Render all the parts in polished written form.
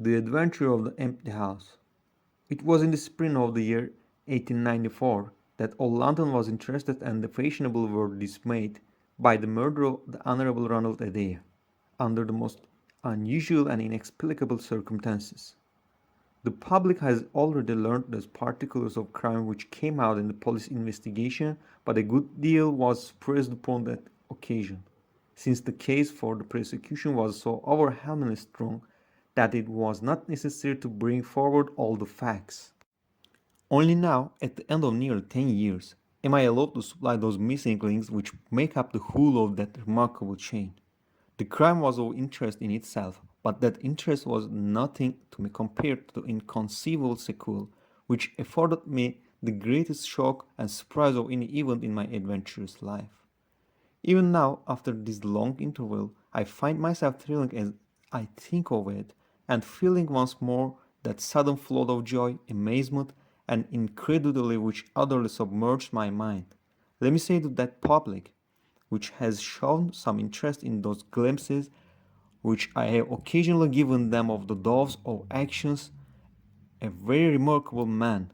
The Adventure of the Empty House. It was in the spring of the year 1894 that all London was interested and the fashionable world dismayed by the murder of the Honourable Ronald Adair, under the most unusual and inexplicable circumstances. The public has already learned the particulars of crime which came out in the police investigation, but a good deal was pressed upon that occasion, since the case for the prosecution was so overwhelmingly strong that it was not necessary to bring forward all the facts. Only now, at the end of nearly 10 years, am I allowed to supply those missing links which make up the whole of that remarkable chain. The crime was of interest in itself, but that interest was nothing to me compared to the inconceivable sequel which afforded me the greatest shock and surprise of any event in my adventurous life. Even now, after this long interval, I find myself thrilling as I think of it, and feeling once more that sudden flood of joy, amazement, and incredulity which utterly submerged my mind. Let me say to that public, which has shown some interest in those glimpses which I have occasionally given them of the doves of actions, a very remarkable man,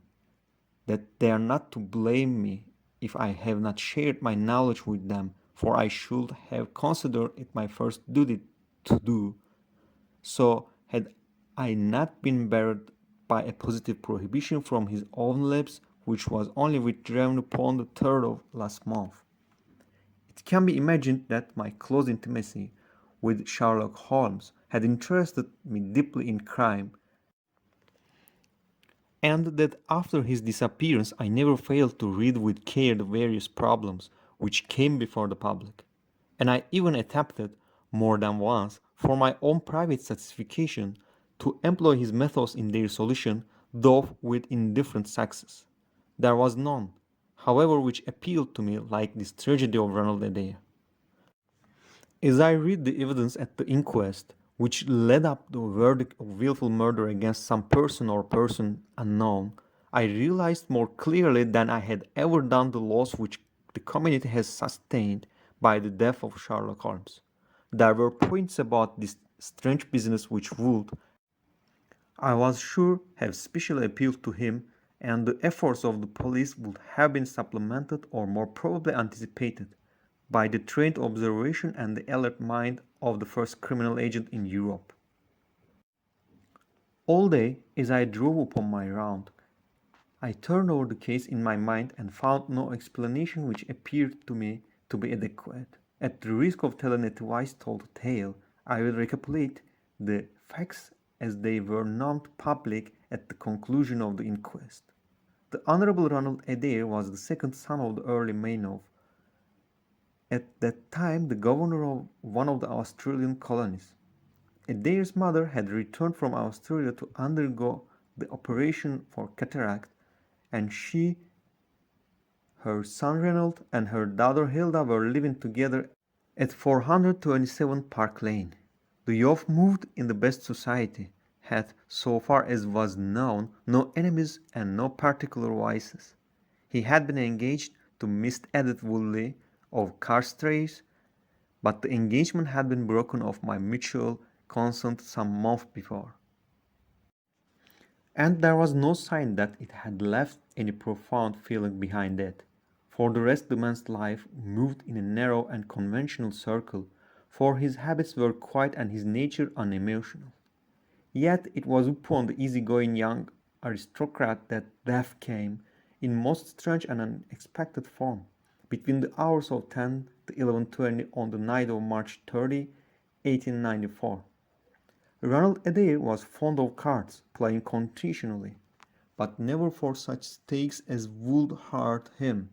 that they are not to blame me if I have not shared my knowledge with them, for I should have considered it my first duty to do so had I not been barred by a positive prohibition from his own lips, which was only withdrawn upon the 3rd of last month. It can be imagined that my close intimacy with Sherlock Holmes had interested me deeply in crime, and that after his disappearance I never failed to read with care the various problems which came before the public, and I even attempted, more than once, for my own private satisfaction, to employ his methods in their solution, though with indifferent success. There was none, however, which appealed to me like this tragedy of Ronald Adair. As I read the evidence at the inquest, which led up to a verdict of wilful murder against some person or person unknown, I realized more clearly than I had ever done the loss which the community has sustained by the death of Sherlock Holmes. There were points about this strange business which would, I was sure, have specially appealed to him, and the efforts of the police would have been supplemented or more probably anticipated by the trained observation and the alert mind of the first criminal agent in Europe. All day, as I drove upon my round, I turned over the case in my mind and found no explanation which appeared to me to be adequate. At the risk of telling a twice told tale, I will recapitulate the facts as they were known to public at the conclusion of the inquest. The Honourable Ronald Adair was the second son of the Earl Maynooth, at that time the governor of one of the Australian colonies. Adair's mother had returned from Australia to undergo the operation for cataract, and she, her son Ranald, and her daughter Hilda were living together at 427 Park Lane. The youth moved in the best society, had, so far as was known, no enemies and no particular vices. He had been engaged to Miss Edith Woolley of Carstairs, but the engagement had been broken off by mutual consent some months before, and there was no sign that it had left any profound feeling behind it. For the rest the man's life moved in a narrow and conventional circle, for his habits were quiet and his nature unemotional. Yet it was upon the easy-going young aristocrat that death came, in most strange and unexpected form, between the hours of 10 to 11:20 on the night of March 30, 1894. Ronald Adair was fond of cards, playing continually, but never for such stakes as would hurt him.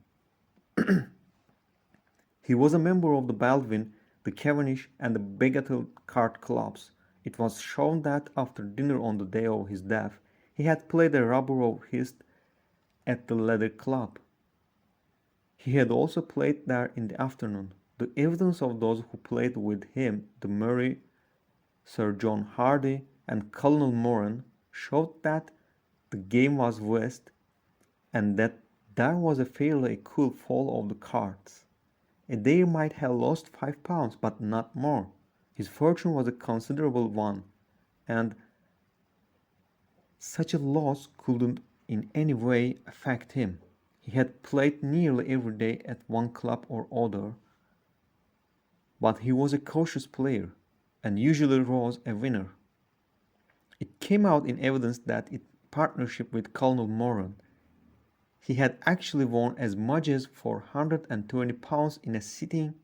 He was a member of the Baldwin, the Cavendish, and the Bagatelle card clubs. It was shown that after dinner on the day of his death, he had played a rubber of whist at the latter club. He had also played there in the afternoon. The evidence of those who played with him, the Murray, Sir John Hardy, and Colonel Moran, showed that the game was whist, and that there was a fairly equal fall of the cards. Adair might have lost £5, but not more. His fortune was a considerable one, and Such a loss couldn't in any way affect him. He had played nearly every day at one club or other, but he was a cautious player and usually rose a winner. It came out in evidence that in partnership with Colonel Moran, he had actually won as much as £420 in a sitting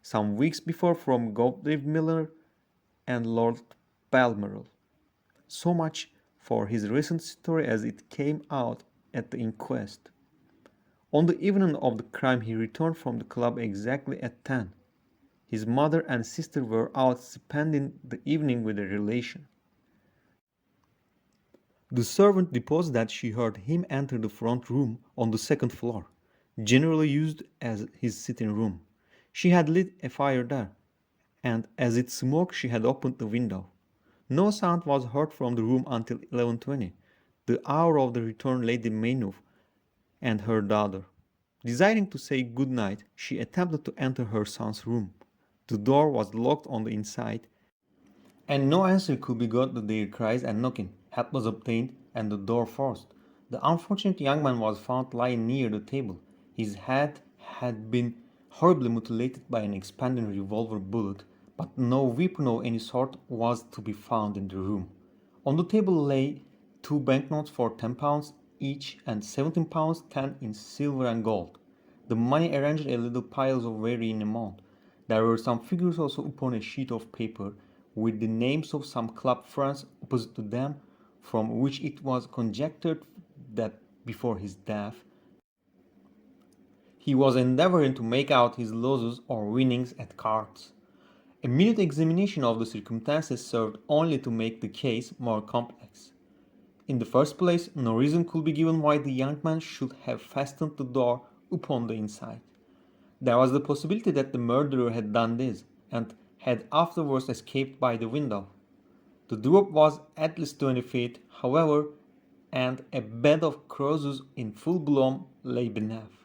some weeks before from Godfrey Miller and Lord Balmoral. So much for his recent story as it came out at the inquest. On the evening of the crime he returned from the club exactly at 10. His mother and sister were out spending the evening with a relation. The servant deposed that she heard him enter the front room on the second floor, generally used as his sitting room. She had lit a fire there, and as it smoked she had opened the window. No sound was heard from the room until 11:20, the hour of the return Lady Maynooth and her daughter. Desiring to say good night, she attempted to enter her son's room. The door was locked on the inside, and no answer could be got to their cries and knocking. Help was obtained, and the door forced. The unfortunate young man was found lying near the table. His head had been horribly mutilated by an expanding revolver bullet, but no weapon of any sort was to be found in the room. On the table lay two banknotes for £10 each and £17 10 in silver and gold. The money arranged in little piles of varying amount. There were some figures also upon a sheet of paper, with the names of some club friends opposite to them, from which it was conjectured that before his death he was endeavoring to make out his losses or winnings at cards. A minute examination of the circumstances served only to make the case more complex. In the first place, no reason could be given why the young man should have fastened the door upon the inside. There was the possibility that the murderer had done this, and had afterwards escaped by the window. The drop was at least 20 feet, however, and a bed of crosses in full bloom lay beneath.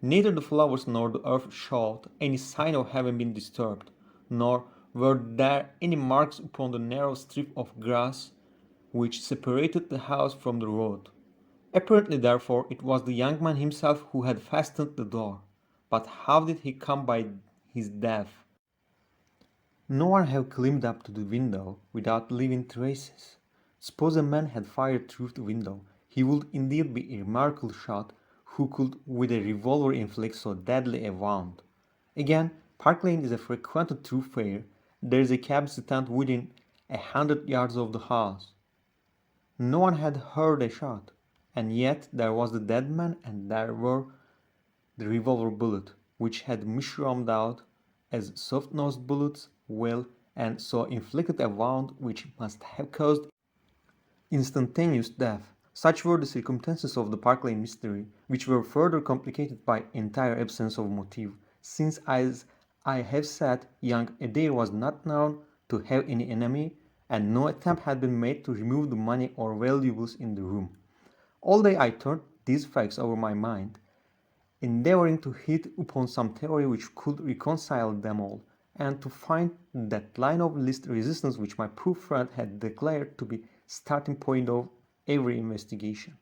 Neither the flowers nor the earth showed any sign of having been disturbed, nor were there any marks upon the narrow strip of grass which separated the house from the road. Apparently, therefore, it was the young man himself who had fastened the door. But how did he come by his death? No one had climbed up to the window without leaving traces. Suppose a man had fired through the window, he would indeed be a remarkable shot who could with a revolver inflict so deadly a wound. Again, Park Lane is a frequented thoroughfare. There is a cab stand within 100 yards of the house. No one had heard a shot, and yet there was the dead man and there were the revolver bullet, which had mushroomed out as soft-nosed bullets will, and so inflicted a wound which must have caused instantaneous death. Such were the circumstances of the Park Lane mystery, which were further complicated by entire absence of motive, since, as I have said, young Adair was not known to have any enemy, and no attempt had been made to remove the money or valuables in the room. All day I turned these facts over my mind, endeavoring to hit upon some theory which could reconcile them all, and to find that line of least resistance which my poor friend had declared to be starting point of every investigation.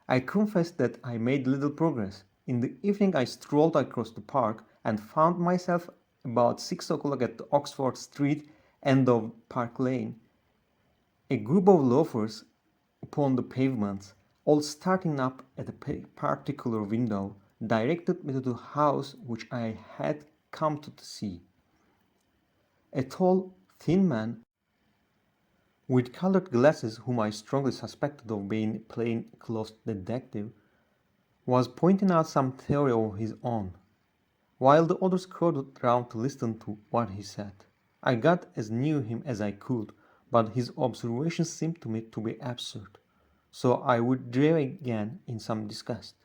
I confess that I made little progress. In the evening I strolled across the park and found myself about 6 o'clock at the Oxford Street end of Park Lane. A group of loafers upon the pavements, all starting up at a particular window, directed me to the house which I had come to see. A tall, thin man, with colored glasses, whom I strongly suspected of being a plain-clothes detective, was pointing out some theory of his own, while the others crowded round to listen to what he said. I got as near him as I could, but his observations seemed to me to be absurd, so I withdrew again in some disgust.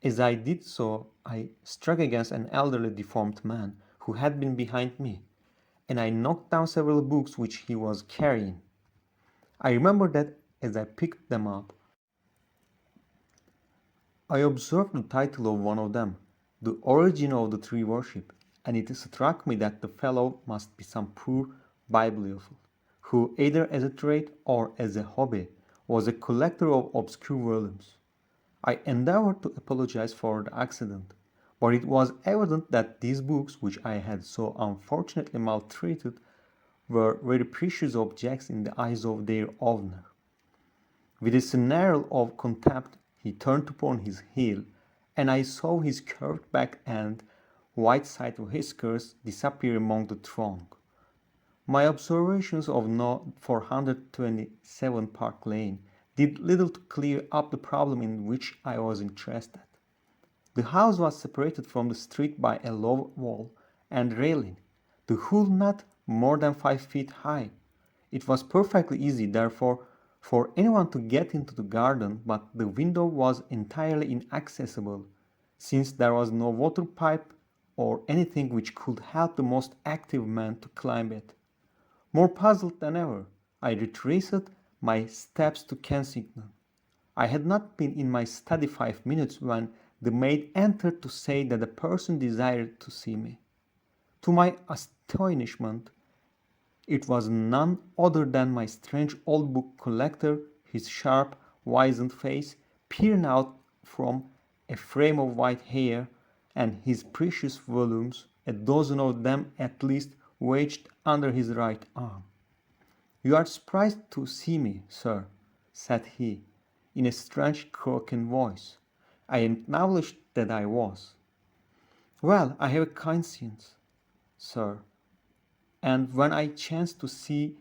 As I did so, I struck against an elderly deformed man who had been behind me, and I knocked down several books which he was carrying. I remember that as I picked them up, I observed the title of one of them, The Origin of the Tree Worship, and it struck me that the fellow must be some poor bibliophile, who either as a trade or as a hobby was a collector of obscure volumes. I endeavored to apologize for the accident, but it was evident that these books, which I had so unfortunately maltreated, were very precious objects in the eyes of their owner. With a snarl of contempt, he turned upon his heel, and I saw his curved back and white-side whiskers disappear among the throng. My observations of No. 427 Park Lane did little to clear up the problem in which I was interested. The house was separated from the street by a low wall and railing, the whole not more than 5 feet high. It was perfectly easy, therefore, for anyone to get into the garden, but the window was entirely inaccessible, since there was no water pipe or anything which could help the most active man to climb it. More puzzled than ever, I retraced my steps to Kensington. I had not been in my study 5 minutes when the maid entered to say that a person desired to see me. To my astonishment, it was none other than my strange old book collector, his sharp, wizened face peering out from a frame of white hair, and his precious volumes, a dozen of them at least, wedged under his right arm. "You are surprised to see me, sir," said he, in a strange croaking voice. I acknowledged that I was. "Well, I have a conscience, sir, and when I chanced to see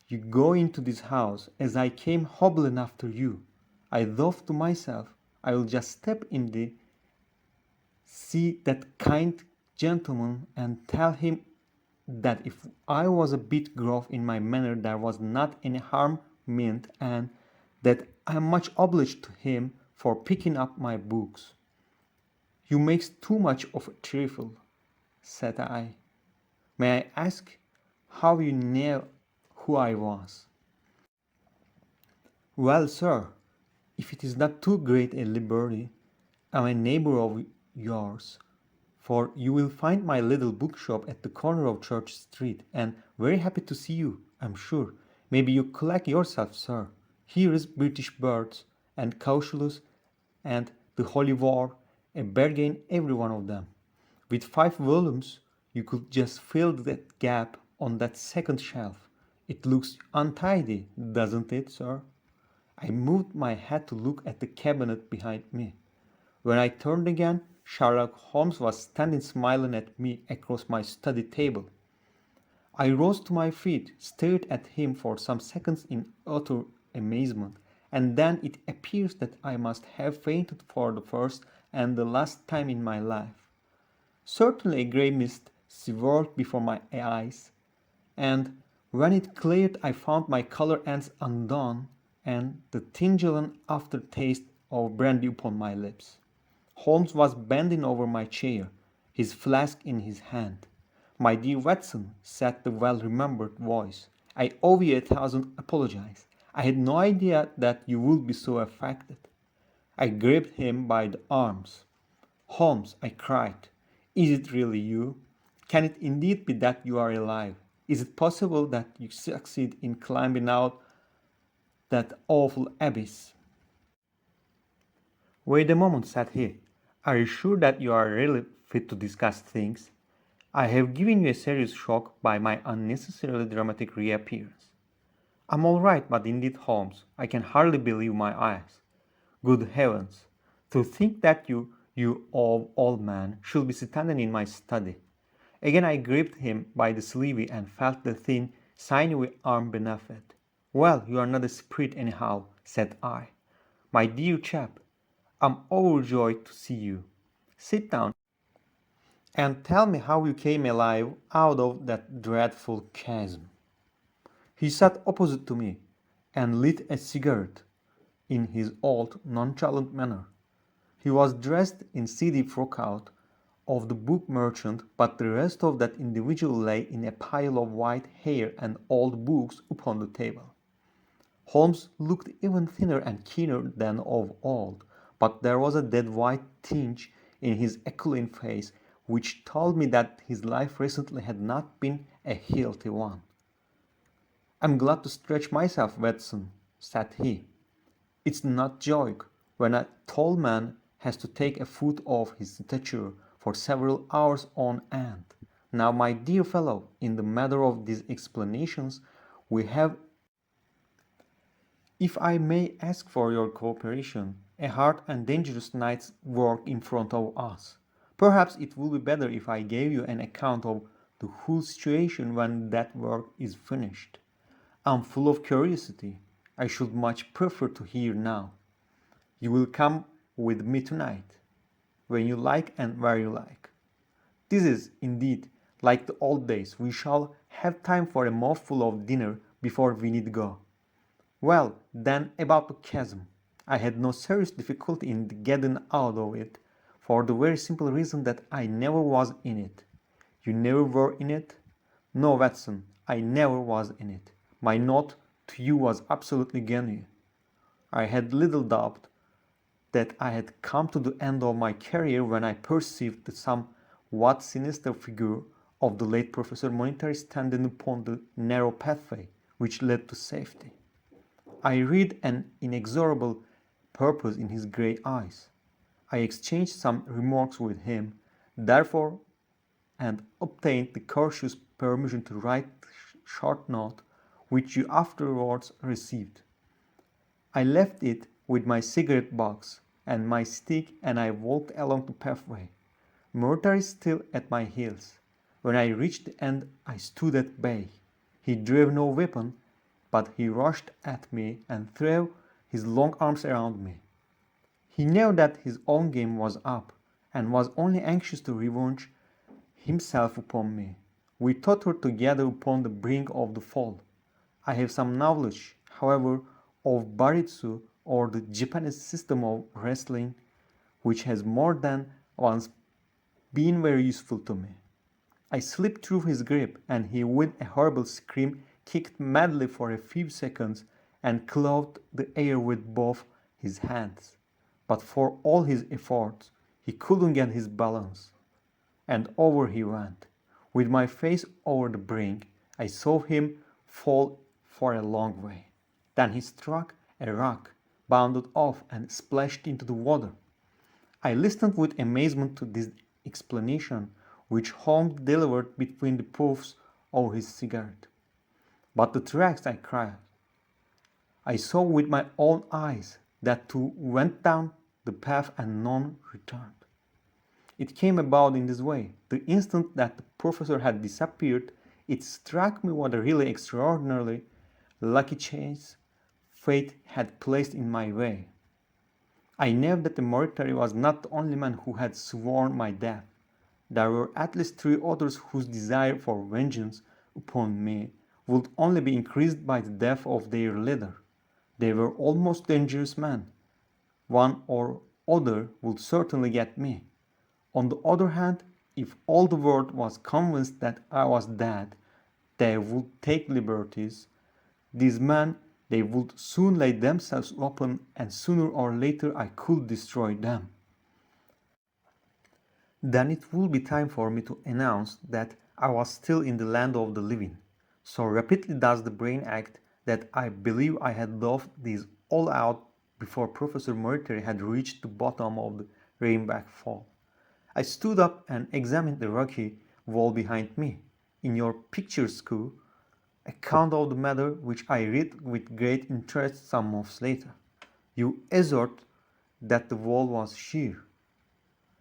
you go into this house, as I came hobbling after you, I thought to myself, I will just step in the see that kind gentleman and tell him that if I was a bit gruff in my manner there was not any harm meant, and that I am much obliged to him for picking up my books." "You makes too much of a trifle," said I. "May I ask how you knew who I was?" "Well, sir, if it is not too great a liberty, I am a neighbor of yours, for you will find my little bookshop at the corner of Church Street, and very happy to see you, I'm sure. Maybe you collect yourself, sir. Here is British Birds, and Cauchulus, and the Holy War, a bargain every one of them. With 5 volumes, you could just fill that gap on that second shelf. It looks untidy, doesn't it, sir?" I moved my head to look at the cabinet behind me. When I turned again, Sherlock Holmes was standing smiling at me across my study table. I rose to my feet, stared at him for some seconds in utter amazement, and then it appears that I must have fainted for the first and the last time in my life. Certainly a grey mist swirled before my eyes, and when it cleared I found my collar ends undone and the tingling aftertaste of brandy upon my lips. Holmes was bending over my chair, his flask in his hand. "My dear Watson," said the well-remembered voice, "I owe you 1,000 apologies. I had no idea that you would be so affected." I gripped him by the arms. "Holmes," I cried, "is it really you? Can it indeed be that you are alive? Is it possible that you succeed in climbing out that awful abyss?" "Wait a moment," said he. "Are you sure that you are really fit to discuss things? I have given you a serious shock by my unnecessarily dramatic reappearance." "I'm all right, but indeed, Holmes, I can hardly believe my eyes. Good heavens! To think that you old man, should be standing in my study." Again I gripped him by the sleeve and felt the thin, sinewy arm beneath it. "Well, you are not a sprite anyhow," said I. "My dear chap, I'm overjoyed to see you. Sit down and tell me how you came alive out of that dreadful chasm." He sat opposite to me and lit a cigarette in his old, nonchalant manner. He was dressed in seedy frockcoat of the book merchant, but the rest of that individual lay in a pile of white hair and old books upon the table. Holmes looked even thinner and keener than of old, but there was a dead white tinge in his aquiline face which told me that his life recently had not been a healthy one. "I'm glad to stretch myself, Watson," said he. It's not joke when a tall man has to take a foot off his stature for several hours on end. Now, my dear fellow, in the matter of these explanations, we have, if I may ask for your cooperation, a hard and dangerous night's work in front of us. Perhaps it would be better if I gave you an account of the whole situation when that work is finished. I'm full of curiosity. I should much prefer to hear now. You will come with me tonight, when you like and where you like. This is, indeed, like the old days. We shall have time for a mouthful of dinner before we need go. Well, then, about the chasm. I had no serious difficulty in getting out of it, for the very simple reason that I never was in it. You never were in it? No, Watson, I never was in it. My note to you was absolutely genuine. I had little doubt that I had come to the end of my career when I perceived the somewhat sinister figure of the late Professor Monetary standing upon the narrow pathway which led to safety. I read an inexorable purpose in his grey eyes. I exchanged some remarks with him, therefore, and obtained the courteous permission to write short note, which you afterwards received. I left it with my cigarette box and my stick, and I walked along the pathway, Murder still at my heels. When I reached the end, I stood at bay. He drew no weapon, but he rushed at me and threw his long arms around me. He knew that his own game was up, and was only anxious to revenge himself upon me. We tottered together upon the brink of the fall. I have some knowledge, however, of Baritsu, or the Japanese system of wrestling, which has more than once been very useful to me. I slipped through his grip, and he, with a horrible scream, kicked madly for a few seconds and clawed the air with both his hands. But for all his efforts, he couldn't get his balance, and over he went. With my face over the brink, I saw him fall for a long way. Then he struck a rock, bounded off, and splashed into the water. I listened with amazement to this explanation, which Holmes delivered between the puffs of his cigarette. "But the tracks," I cried. "I saw with my own eyes that two went down the path and none returned." It came about in this way. The instant that the professor had disappeared, it struck me what a really extraordinarily lucky chance fate had placed in my way. I knew that the Mauritanian was not the only man who had sworn my death. There were at least 3 others whose desire for vengeance upon me would only be increased by the death of their leader. They were all most dangerous men. One or other would certainly get me. On the other hand, if all the world was convinced that I was dead, they would take liberties. These men, they would soon lay themselves open, and sooner or later I could destroy them. Then it would be time for me to announce that I was still in the land of the living. So rapidly does the brain act that I believe I had laughed this all out before Professor Murray had reached the bottom of the Rainback Fall. I stood up and examined the rocky wall behind me. In your picturesque account of the matter, which I read with great interest some months later, you assert that the wall was sheer.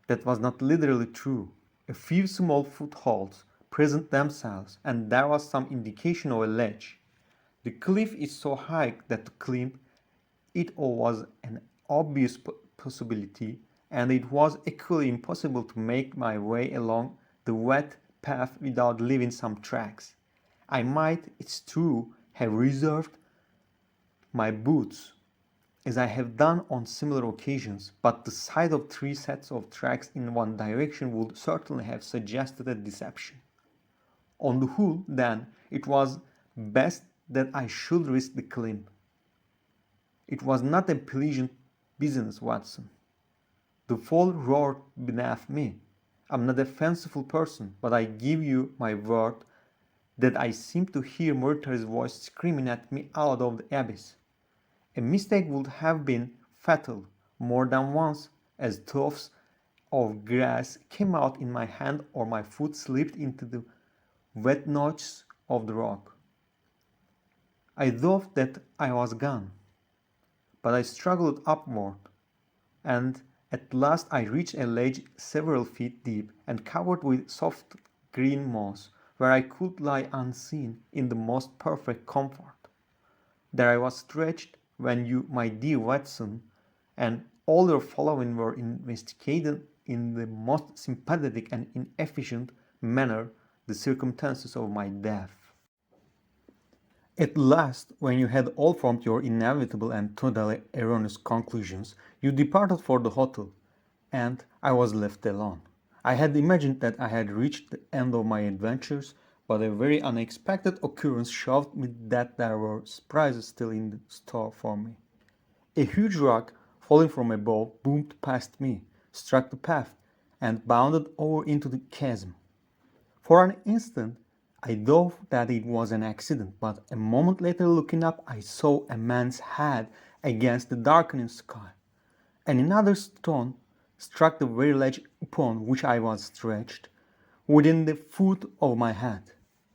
That was not literally true. A few small footholds present themselves, and there was some indication of a ledge. The cliff is so high that to climb it was an obvious possibility, and it was equally impossible to make my way along the wet path without leaving some tracks. I might, it's true, have reserved my boots, as I have done on similar occasions, but the sight of 3 sets of tracks in one direction would certainly have suggested a deception. On the whole, then, it was best that I should risk the climb. It was not a pleasant business, Watson. The fall roared beneath me. I'm not a fanciful person, but I give you my word that I seemed to hear Murtry's voice screaming at me out of the abyss. A mistake would have been fatal more than once, as tufts of grass came out in my hand or my foot slipped into the wet notches of the rock. I thought that I was gone, but I struggled upward, and at last I reached a ledge several feet deep and covered with soft green moss, where I could lie unseen in the most perfect comfort. There I was stretched when you, my dear Watson, and all your following were investigated in the most sympathetic and inefficient manner the circumstances of my death. At last, when you had all formed your inevitable and totally erroneous conclusions, you departed for the hotel, and I was left alone. I had imagined that I had reached the end of my adventures, but a very unexpected occurrence showed me that there were surprises still in store for me. A huge rock, falling from above, boomed past me, struck the path, and bounded over into the chasm. For an instant, I thought that it was an accident, but a moment later, looking up, I saw a man's head against the darkening sky, and another stone struck the very ledge upon which I was stretched, within the foot of my head.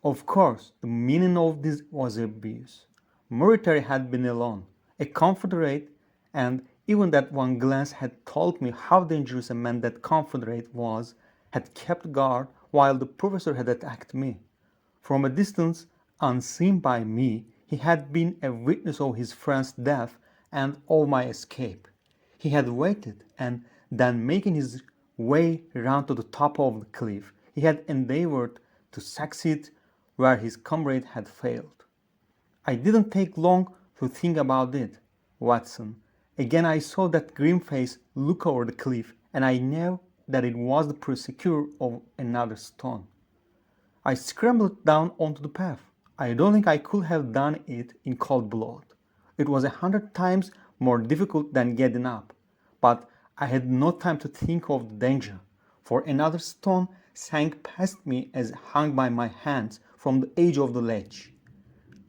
Of course, the meaning of this was obvious. Murray had been alone, a confederate, and even that one glance had told me how dangerous a man that confederate was, had kept guard while the professor had attacked me. From a distance, unseen by me, he had been a witness of his friend's death and of my escape. He had waited, and then making his way round to the top of the cliff, he had endeavored to succeed where his comrade had failed. I didn't take long to think about it, Watson. Again I saw that grim face look over the cliff, and I knew that it was the persecutor of another stone. I scrambled down onto the path. I don't think I could have done it in cold blood. It was 100 times more difficult than getting up, but I had no time to think of the danger, for another stone sank past me as hung by my hands from the edge of the ledge.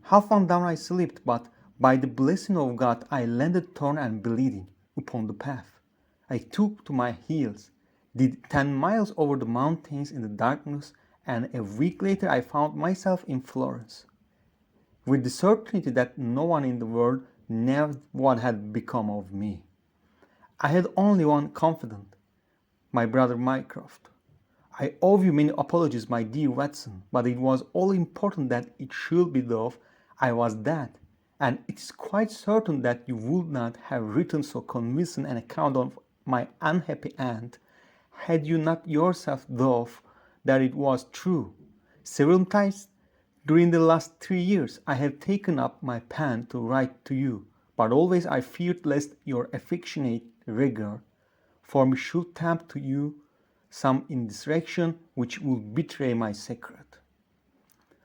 Half on down I slipped, but by the blessing of God I landed torn and bleeding upon the path. I took to my heels, did 10 miles over the mountains in the darkness, and a week later I found myself in Florence, with the certainty that no one in the world knew what had become of me. I had only one confidant, my brother Mycroft. I owe you many apologies, my dear Watson, but it was all important that it should be thus. I was that, and it is quite certain that you would not have written so convincing an account of my unhappy aunt had you not yourself thought that it was true. Several times during the last 3 years I have taken up my pen to write to you, but always I feared lest your affectionate regard for me should tempt to you some indiscretion which would betray my secret.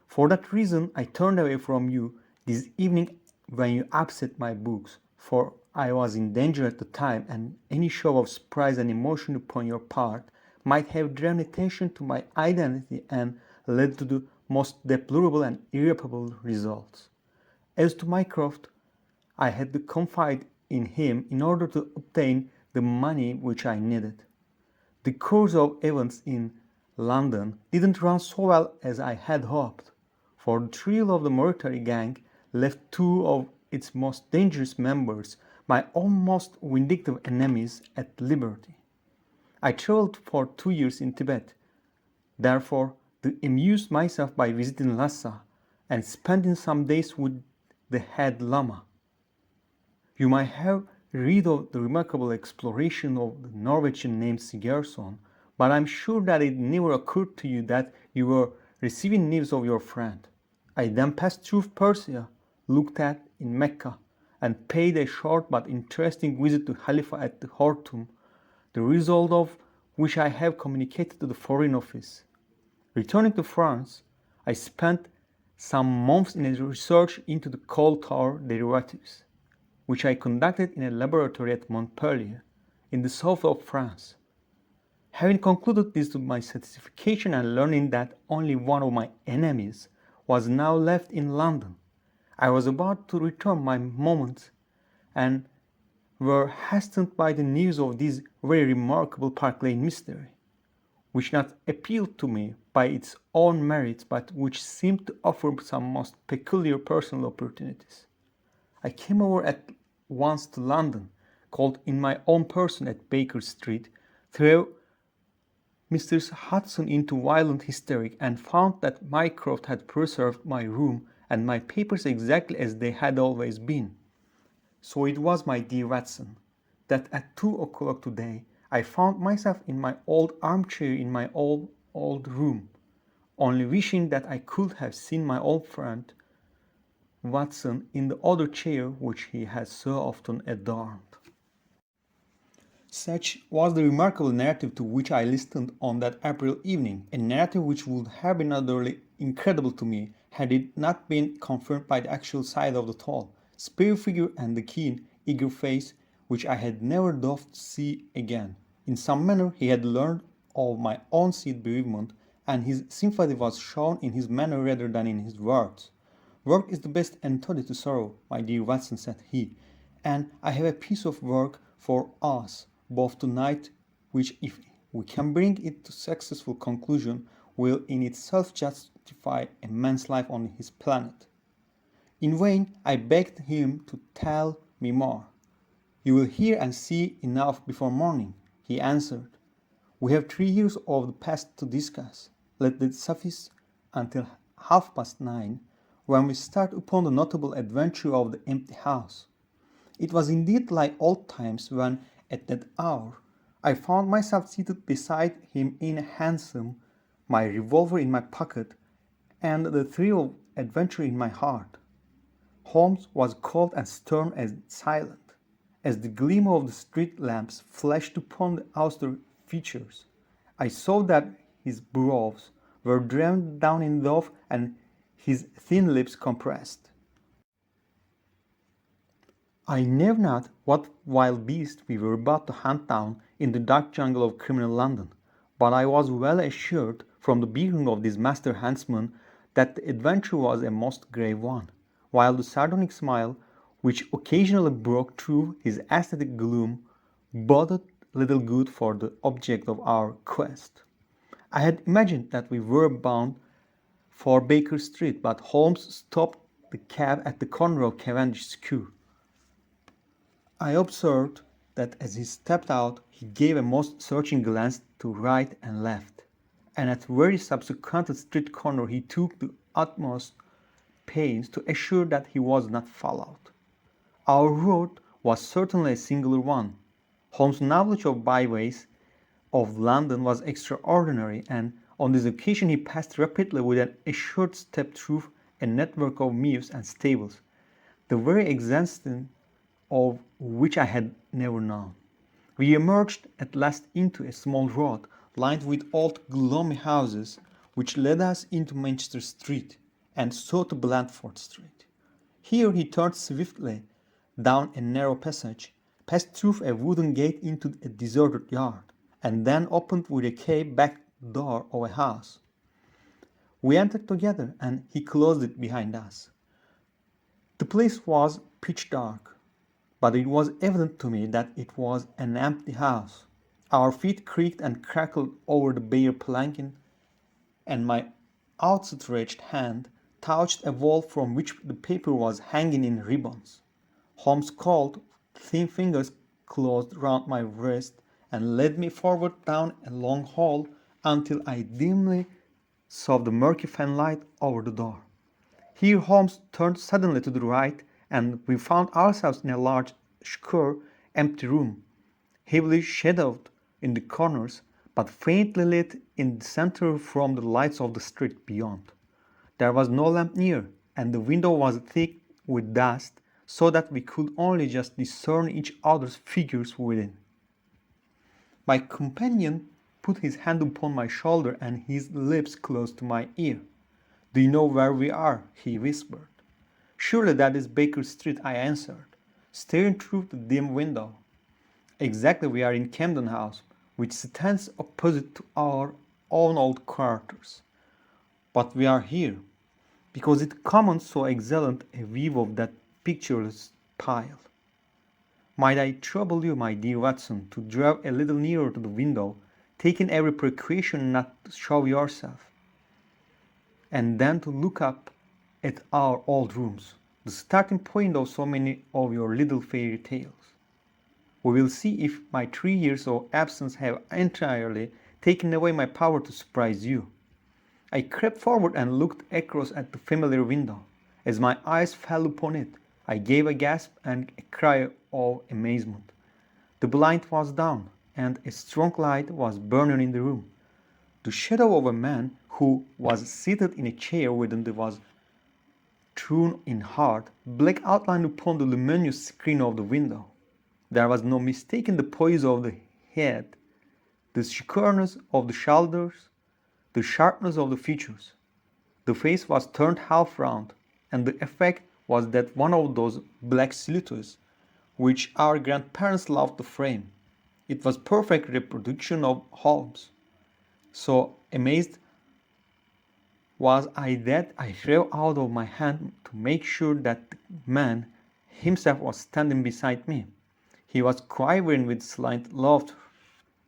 For that reason I turned away from you this evening when you upset my books, for I was in danger at the time, and any show of surprise and emotion upon your part might have drawn attention to my identity and led to the most deplorable and irreparable results. As to Mycroft, I had to confide in him in order to obtain the money which I needed. The course of events in London didn't run so well as I had hoped, for the trio of the military gang left 2 of its most dangerous members, my almost vindictive enemies, at liberty. I traveled for 2 years in Tibet, therefore to amuse myself by visiting Lhasa and spending some days with the head Lama. You might have read of the remarkable exploration of the Norwegian named Sigerson, but I am sure that it never occurred to you that you were receiving news of your friend. I then passed through Persia, looked at in Mecca, and paid a short but interesting visit to Khalifa at the Hortum, the result of which I have communicated to the Foreign Office. Returning to France, I spent some months in a research into the coal tar derivatives, which I conducted in a laboratory at Montpellier, in the south of France. Having concluded this to my satisfaction and learning that only one of my enemies was now left in London, I was about to return my moments and were hastened by the news of this very remarkable Park Lane mystery, which not appealed to me by its own merits, but which seemed to offer some most peculiar personal opportunities. I came over at once to London, called in my own person at Baker Street, threw Mr. Hudson into violent hysteric, and found that Mycroft had preserved my room and my papers exactly as they had always been. So it was, my dear Watson, that at 2 o'clock today I found myself in my old armchair in my old room, only wishing that I could have seen my old friend Watson in the other chair which he has so often adorned. Such was the remarkable narrative to which I listened on that April evening, a narrative which would have been utterly incredible to me had it not been confirmed by the actual sight of the tall, spare figure and the keen, eager face, which I had never doubted to see again. In some manner he had learned of my own sad bereavement, and his sympathy was shown in his manner rather than in his words. "Work is the best antidote to sorrow, my dear Watson," said he, "and I have a piece of work for us both tonight, which, if we can bring it to successful conclusion, will in itself justify a man's life on his planet." In vain I begged him to tell me more. "You will hear and see enough before morning," he answered. "We have 3 years of the past to discuss. Let that suffice until 9:30, when we start upon the notable adventure of the empty house." It was indeed like old times when, at that hour, I found myself seated beside him in a hansom, my revolver in my pocket, and the thrill of adventure in my heart. Holmes was cold and stern and silent, as the gleam of the street lamps flashed upon the austere features. I saw that his brows were drawn down in thought and his thin lips compressed. I knew not what wild beast we were about to hunt down in the dark jungle of criminal London, but I was well assured from the bearing of this master huntsman that the adventure was a most grave one, while the sardonic smile which occasionally broke through his aesthetic gloom boded little good for the object of our quest. I had imagined that we were bound for Baker Street, but Holmes stopped the cab at the corner of Cavendish Square. I observed that as he stepped out he gave a most searching glance to right and left, and at every subsequent street corner he took the utmost pains to assure that he was not followed. Our road was certainly a singular one. Holmes' knowledge of byways of London was extraordinary, and on this occasion he passed rapidly with an assured step through a network of mews and stables, the very existence of which I had never known. We emerged at last into a small road lined with old gloomy houses, which led us into Manchester Street, and so to Blandford Street. Here he turned swiftly down a narrow passage, passed through a wooden gate into a deserted yard, and then opened with a key back door of a house. We entered together, and he closed it behind us. The place was pitch dark, but it was evident to me that it was an empty house. Our feet creaked and crackled over the bare planking, and my outstretched hand touched a wall from which the paper was hanging in ribbons. Holmes' cold, thin fingers closed round my wrist and led me forward down a long hall until I dimly saw the murky fanlight over the door. Here Holmes turned suddenly to the right, and we found ourselves in a large, square, empty room, heavily shadowed in the corners, but faintly lit in the center from the lights of the street beyond. There was no lamp near, and the window was thick with dust, so that we could only just discern each other's figures within. My companion put his hand upon my shoulder and his lips close to my ear. "Do you know where we are?" he whispered. "Surely that is Baker Street," I answered, staring through the dim window. "Exactly, we are in Camden House, which stands opposite to our own old quarters. But we are here, because it commands so excellent a view of that picturesque pile." Might I trouble you, my dear Watson, to draw a little nearer to the window, taking every precaution not to show yourself, and then to look up at our old rooms, the starting point of so many of your little fairy tales. We will see if my 3 years of absence have entirely taken away my power to surprise you. I crept forward and looked across at the familiar window. As my eyes fell upon it, I gave a gasp and a cry of amazement. The blind was down, and a strong light was burning in the room. The shadow of a man who was seated in a chair within was thrown in hard, black outline upon the luminous screen of the window. There was no mistaking the poise of the head, the squareness of the shoulders, the sharpness of the features. The face was turned half round, and the effect was that one of those black silhouettes which our grandparents loved to frame. It was perfect reproduction of Holmes. So amazed was I that I reached out of my hand to make sure that the man himself was standing beside me. He was quivering with slight laughter.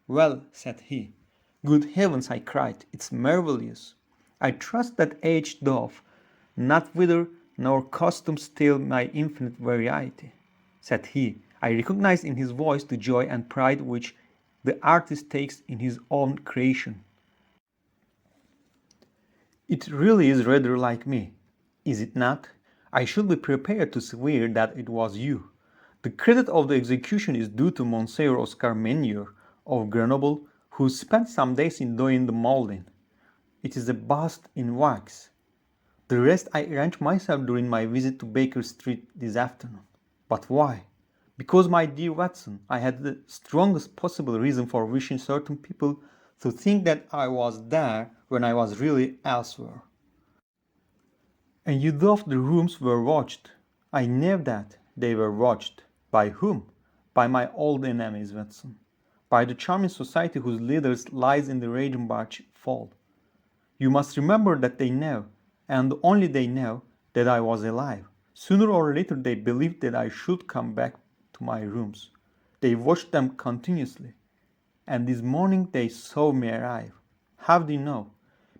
"Well," said he. "Good heavens," I cried, "it's marvellous. I trust that age doth not wither nor custom steal my infinite variety," said he. I recognized in his voice the joy and pride which the artist takes in his own creation. "It really is rather like me, is it not? I should be prepared to swear that it was you. The credit of the execution is due to Monsieur Oscar Menier of Grenoble, who spent some days in doing the moulding. It is a bust in wax. The rest I arranged myself during my visit to Baker Street this afternoon. But why? Because, my dear Watson, I had the strongest possible reason for wishing certain people to think that I was there when I was really elsewhere. And you thought the rooms were watched. I knew that they were watched. By whom? By my old enemies, Watson. By the charming society whose leaders lies in the Regenbach Fold. You must remember that they know, and only they know, that I was alive. Sooner or later they believed that I should come back to my rooms. They watched them continuously. And this morning they saw me arrive. How do you know?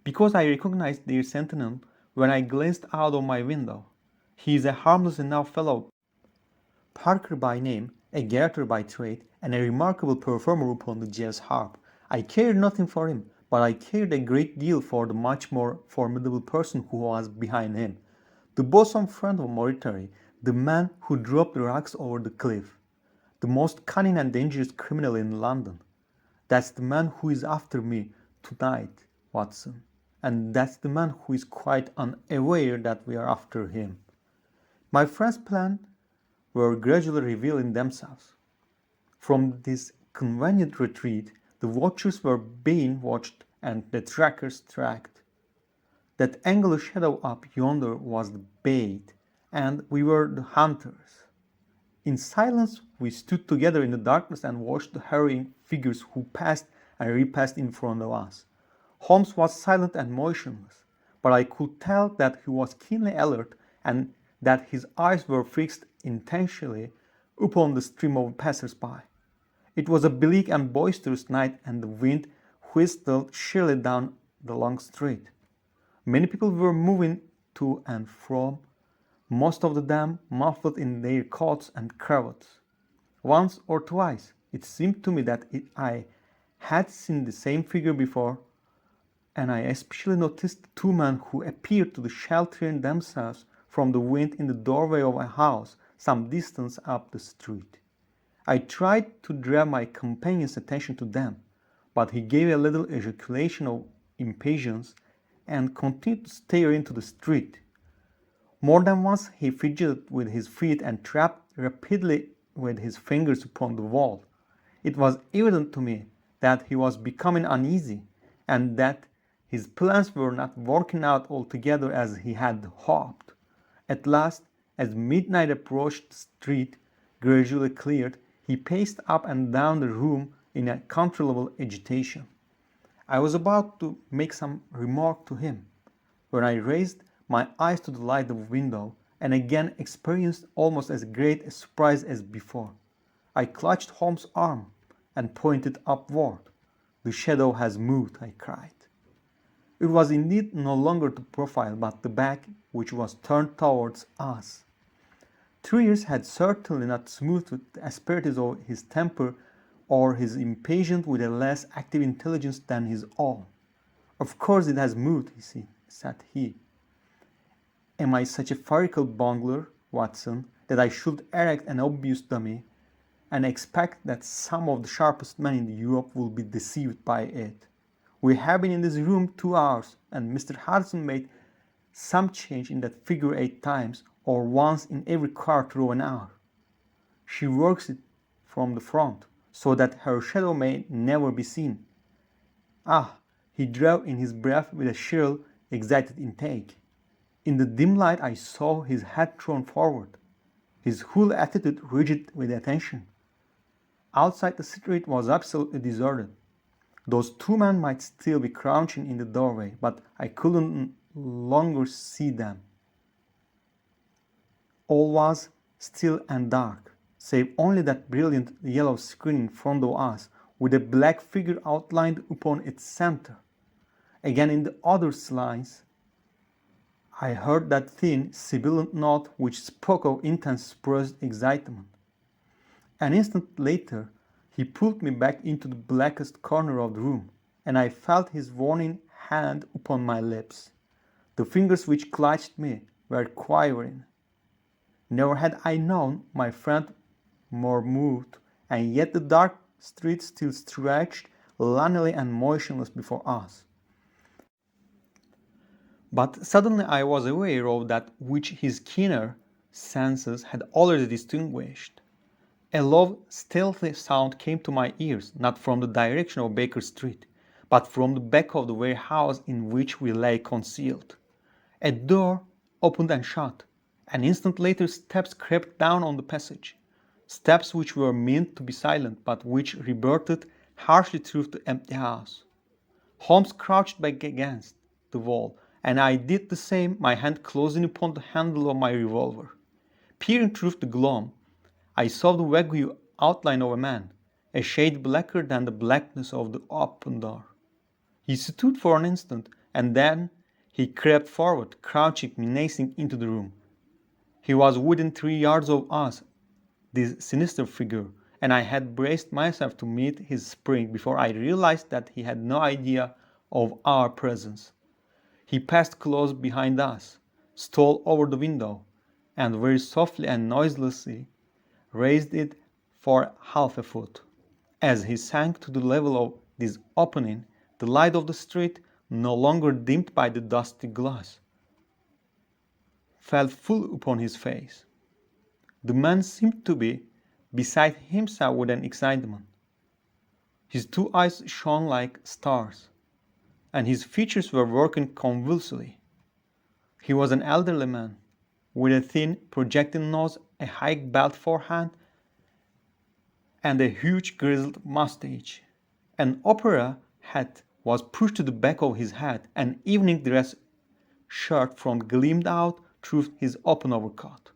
Because I recognized their sentinel when I glanced out of my window. He is a harmless enough fellow, Parker by name, a garroter by trade, and a remarkable performer upon the jazz harp. I cared nothing for him, but I cared a great deal for the much more formidable person who was behind him. The bosom friend of Mauritary, the man who dropped the rocks over the cliff. The most cunning and dangerous criminal in London. That's the man who is after me tonight, Watson. And that's the man who is quite unaware that we are after him. My friend's plans were gradually revealing themselves. From this convenient retreat, the watchers were being watched and the trackers tracked. That angular shadow up yonder was the bait, and we were the hunters. In silence, we stood together in the darkness and watched the hurrying figures who passed and repassed in front of us. Holmes was silent and motionless, but I could tell that he was keenly alert and that his eyes were fixed intently upon the stream of passers-by. It was a bleak and boisterous night, and the wind whistled shrilly down the long street. Many people were moving to and from, most of them muffled in their coats and cravats. Once or twice it seemed to me that I had seen the same figure before, and I especially noticed the two men who appeared to be sheltering themselves from the wind in the doorway of a house some distance up the street. I tried to draw my companion's attention to them, but he gave a little ejaculation of impatience and continued to stare into the street. More than once he fidgeted with his feet and tapped rapidly with his fingers upon the wall. It was evident to me that he was becoming uneasy, and that his plans were not working out altogether as he had hoped. At last, as midnight approached, the street gradually cleared. He paced up and down the room in a controllable agitation. I was about to make some remark to him, when I raised my eyes to the light of the window and again experienced almost as great a surprise as before. I clutched Holmes' arm and pointed upward. "The shadow has moved," I cried. It was indeed no longer the profile, but the back, which was turned towards us. 3 years had certainly not smoothed the asperities of his temper or his impatience with a less active intelligence than his own. "Of course it has moved," said he. "Am I such a farcical bungler, Watson, that I should erect an obvious dummy and expect that some of the sharpest men in Europe will be deceived by it? We have been in this room 2 hours, and Mr. Hudson made some change in that figure 8 times, or once in every quarter of an hour. She works it from the front, so that her shadow may never be seen. Ah," he drew in his breath with a shrill, excited intake. In the dim light I saw his head thrown forward, his whole attitude rigid with attention. Outside the street was absolutely deserted. Those 2 men might still be crouching in the doorway, but I couldn't longer see them. All was still and dark, save only that brilliant yellow screen in front of us, with a black figure outlined upon its center. Again in the other silence, I heard that thin, sibilant note which spoke of intense suppressed excitement. An instant later, he pulled me back into the blackest corner of the room, and I felt his warning hand upon my lips. The fingers which clutched me were quivering. Never had I known my friend more moved, and yet the dark street still stretched lonely and motionless before us. But suddenly I was aware of that which his keener senses had already distinguished. A low, stealthy sound came to my ears, not from the direction of Baker Street, but from the back of the warehouse in which we lay concealed. A door opened and shut. An instant later steps crept down on the passage, steps which were meant to be silent, but which reverted harshly through the empty house. Holmes crouched back against the wall, and I did the same, my hand closing upon the handle of my revolver. Peering through the gloom, I saw the vague outline of a man, a shade blacker than the blackness of the open door. He stood for an instant, and then he crept forward, crouching, menacing, into the room. He was within 3 yards of us, this sinister figure, and I had braced myself to meet his spring before I realized that he had no idea of our presence. He passed close behind us, stole over the window, and very softly and noiselessly raised it for half a foot. As he sank to the level of this opening, the light of the street, no longer dimmed by the dusty glass, fell full upon his face. The man seemed to be beside himself with an excitement. His 2 eyes shone like stars, and his features were working convulsively. He was an elderly man, with a thin, projecting nose, a high bald forehead, and a huge grizzled mustache. An opera hat was pushed to the back of his head, and evening dress shirt front gleamed out through his open overcoat.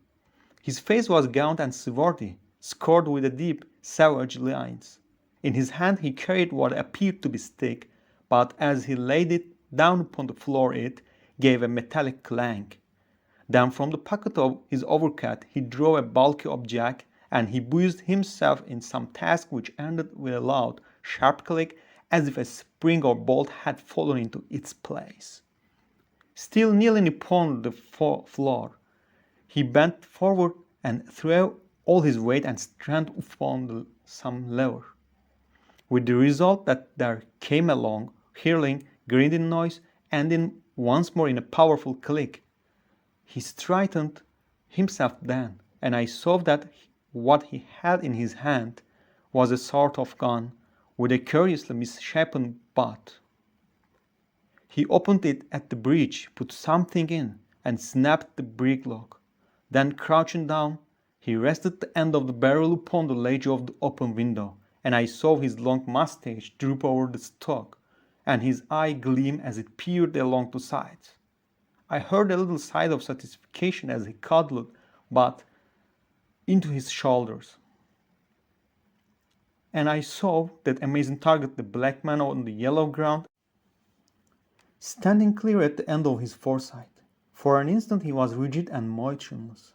His face was gaunt and swarthy, scored with deep, savage lines. In his hand he carried what appeared to be a stick, but as he laid it down upon the floor it gave a metallic clank. Then from the pocket of his overcoat he drew a bulky object, and he busied himself in some task which ended with a loud, sharp click, as if a spring or bolt had fallen into its place. Still kneeling upon the floor, he bent forward and threw all his weight and strength upon some lever, with the result that there came a long, hurling, grinding noise, ending once more in a powerful click. He straightened himself then, and I saw that what he had in his hand was a sort of gun with a curiously misshapen butt. He opened it at the breech, put something in, and snapped the brick lock. Then, crouching down, he rested the end of the barrel upon the ledge of the open window, and I saw his long mustache droop over the stock, and his eye gleam as it peered along the sides. I heard a little sigh of satisfaction as he cuddled but into his shoulders. and I saw that amazing target, the black man on the yellow ground, standing clear at the end of his foresight. For an instant he was rigid and motionless.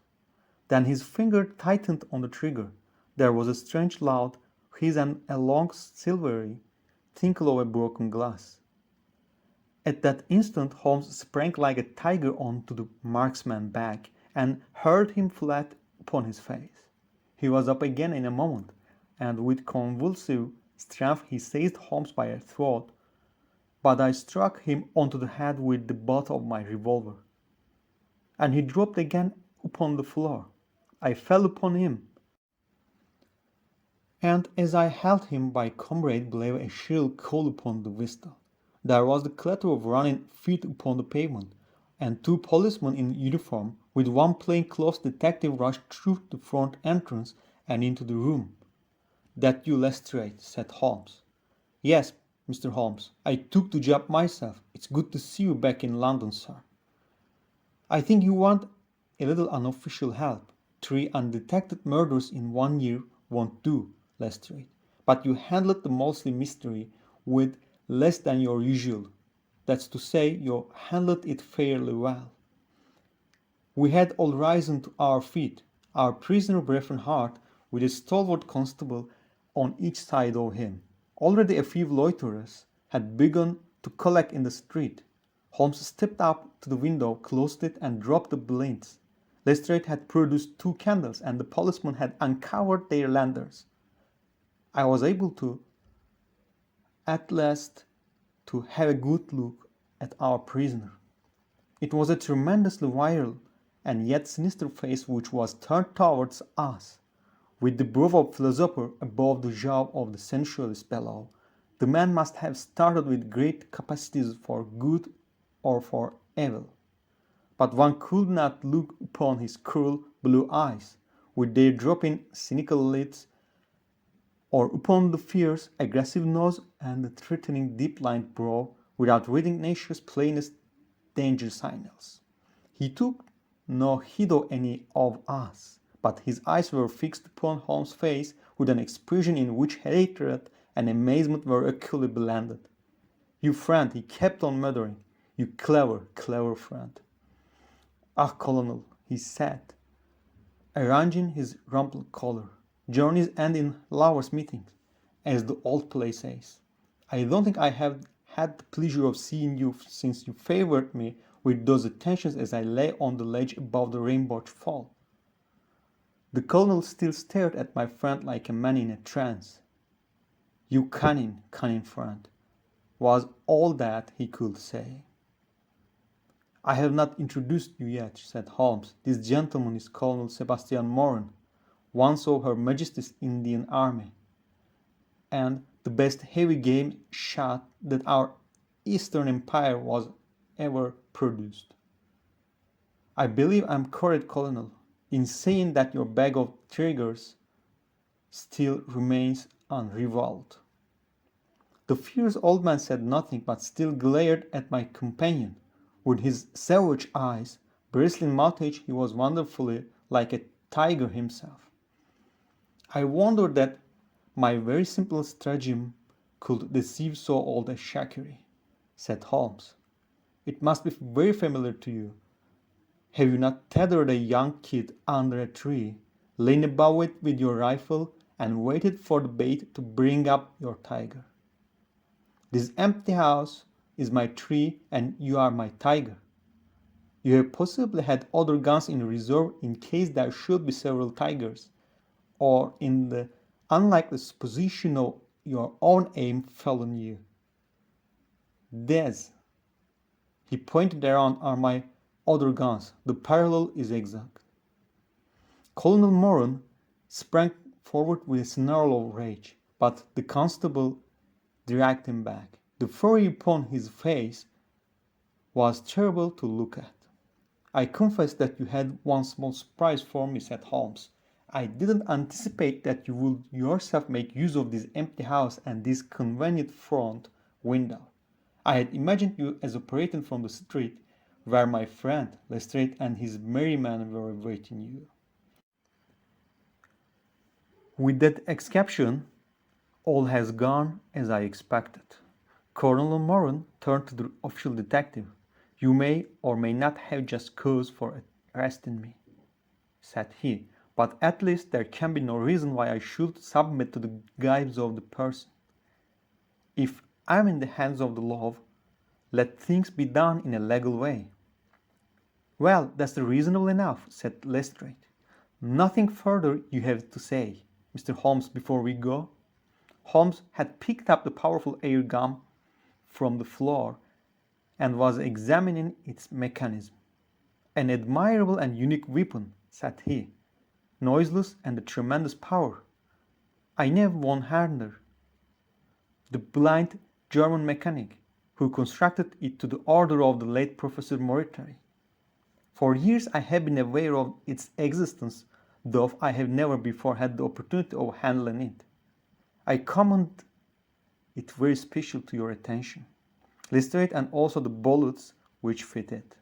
Then his finger tightened on the trigger. There was a strange loud hiss and a long silvery tinkle of a broken glass. At that instant Holmes sprang like a tiger onto the marksman's back and hurled him flat upon his face. He was up again in a moment, and with convulsive strength he seized Holmes by the throat, but I struck him onto the head with the butt of my revolver, and he dropped again upon the floor. I fell upon him, and as I held him my comrade blew a shrill call upon the whistle. There was the clatter of running feet upon the pavement, and two policemen in uniform with one plainclothes detective rushed through the front entrance and into the room. "That you, Lestrade?" said Holmes. "Yes, Mr. Holmes. I took the job myself. It's good to see you back in London, sir." "I think you want a little unofficial help. 3 undetected murders in 1 year won't do, Lestrade. But you handled the Molesley mystery with less than your usual. That's to say, you handled it fairly well." We had all risen to our feet, our prisoner Breffenhart with a stalwart constable on each side of him. Already a few loiterers had begun to collect in the street. Holmes stepped up to the window, closed it, and dropped the blinds. Lestrade had produced 2 candles, and the policemen had uncovered their lanterns. I was able at last, to have a good look at our prisoner. It was a tremendously virile and yet sinister face which was turned towards us, with the brow of philosopher above the jaw of the sensualist below. The man must have started with great capacities for good or for evil, but one could not look upon his cruel blue eyes, with their dropping cynical lids, or upon the fierce, aggressive nose and the threatening deep-lined brow, without reading nature's plainest danger signals. He took no heed of any of us, but his eyes were fixed upon Holmes' face with an expression in which hatred and amazement were equally blended. "You friend," he kept on muttering, "you clever, clever friend." "Ah, Colonel," he said, arranging his rumpled collar, "journeys end in lovers' meetings, as the old play says. I don't think I have had the pleasure of seeing you since you favored me with those attentions as I lay on the ledge above the rainbow fall." The colonel still stared at my friend like a man in a trance. "You cunning, cunning friend," was all that he could say. "I have not introduced you yet," said Holmes. "This gentleman is Colonel Sebastian Moran, once of Her Majesty's Indian Army, and the best heavy game shot that our Eastern Empire was ever produced. I believe I am correct, Colonel, in saying that your bag of triggers still remains unrevolved." The fierce old man said nothing, but still glared at my companion. With his savage eyes, bristling moustache, he was wonderfully like a tiger himself. I wondered that my very simple stratagem could deceive so old a shakiri, said Holmes. "It must be very familiar to you. Have you not tethered a young kid under a tree, lain above it with your rifle, and waited for the bait to bring up your tiger? This empty house is my tree, and you are my tiger. You have possibly had other guns in reserve in case there should be several tigers, or in the unlikely supposition of your own aim fell on you. These," he pointed around, "are my other guns. The parallel is exact." Colonel Moran sprang forward with a snarl of rage, but the constable dragged him back. The fury upon his face was terrible to look at. "I confess that you had one small surprise for me," said Holmes. "I didn't anticipate that you would yourself make use of this empty house and this convenient front window. I had imagined you as operating from the street, where my friend Lestrade and his merry men were awaiting you." With that exception, All has gone as I expected. Colonel Moran turned to the official detective. You may or may not have just cause for arresting me, said he, but at least there can be no reason why I should submit to the gibes of the person. If I am in the hands of the law, let things be done in a legal way. Well, that's reasonable enough, said Lestrade. Nothing further you have to say, Mr. Holmes, before we go? Holmes had picked up the powerful air gun from the floor and was examining its mechanism. An admirable and unique weapon, said he, noiseless and a tremendous power. I knew one Herder, the blind German mechanic, who constructed it to the order of the late Professor Moriarty. For years I have been aware of its existence, though I have never before had the opportunity of handling it. I commend it very special to your attention. Lestrade and also the bullets which fit it.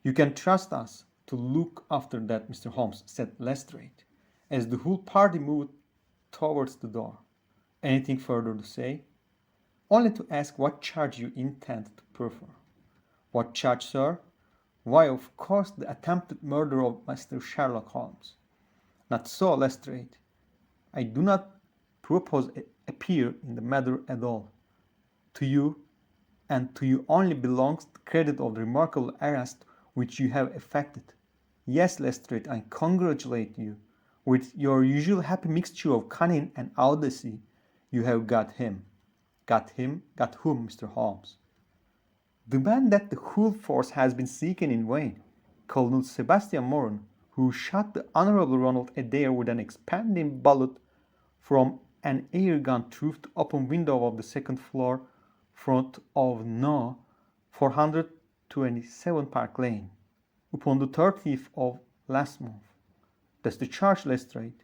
You can trust us to look after that, Mr. Holmes, said Lestrade, as the whole party moved towards the door. Anything further to say? Only to ask what charge you intend to prefer. What charge, sir? Why, of course, the attempted murder of Master Sherlock Holmes. Not so, Lestrade. I do not propose appear in the matter at all. To you, and to you only, belongs the credit of the remarkable arrest which you have effected. Yes, Lestrade, I congratulate you. With your usual happy mixture of cunning and audacy, you have got him. Got him? Got whom, Mr. Holmes? The man that the whole force has been seeking in vain, Colonel Sebastian Moran, who shot the Honorable Ronald Adair with an expanding bullet from an air gun through the open window of the second floor front of No. 427 Park Lane, upon the 30th of last month. That's the charge, Lestrade.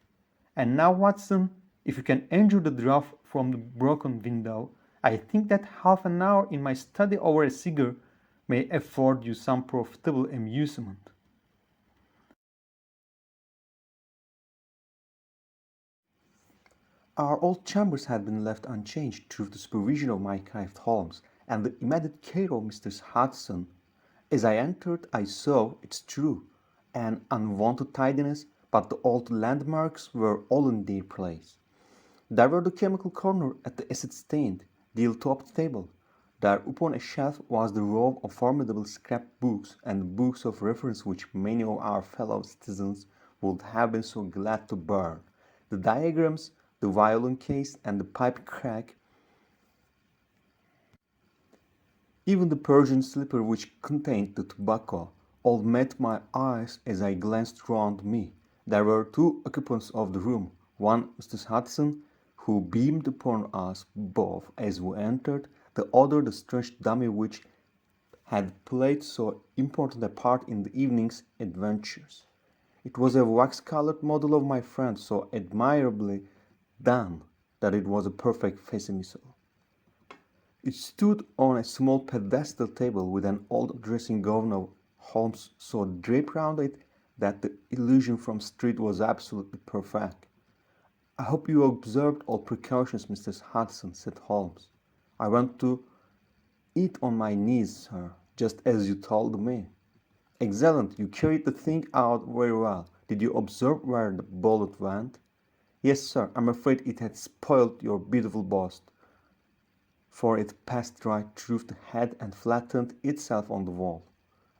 And now, Watson, if you can endure the draught from the broken window, I think that half an hour in my study over a cigar may afford you some profitable amusement. Our old chambers had been left unchanged through the supervision of Mycroft Holmes and the immediate care of Mr. Hudson. As I entered, I saw, it's true, an unwonted tidiness, but the old landmarks were all in their place. There were the chemical corner at the acid-stained, deal-topped table. There upon a shelf was the row of formidable scrap books and books of reference which many of our fellow citizens would have been so glad to burn. The diagrams, the violin case, and the pipe crack, even the Persian slipper which contained the tobacco, all met my eyes as I glanced round me. There were two occupants of the room, one Mr. Hudson, who beamed upon us both as we entered, the other the strange dummy which had played so important a part in the evening's adventures. It was a wax-colored model of my friend, so admirably done that it was a perfect facsimile. It stood on a small pedestal table with an old dressing-gown of Holmes so draped round it that the illusion from street was absolutely perfect. I hope you observed all precautions, Mr. Hudson, said Holmes. I went to it on my knees, sir, just as you told me. Excellent, you carried the thing out very well. Did you observe where the bullet went? Yes, sir, I'm afraid it had spoiled your beautiful boast, for it passed right through the head and flattened itself on the wall.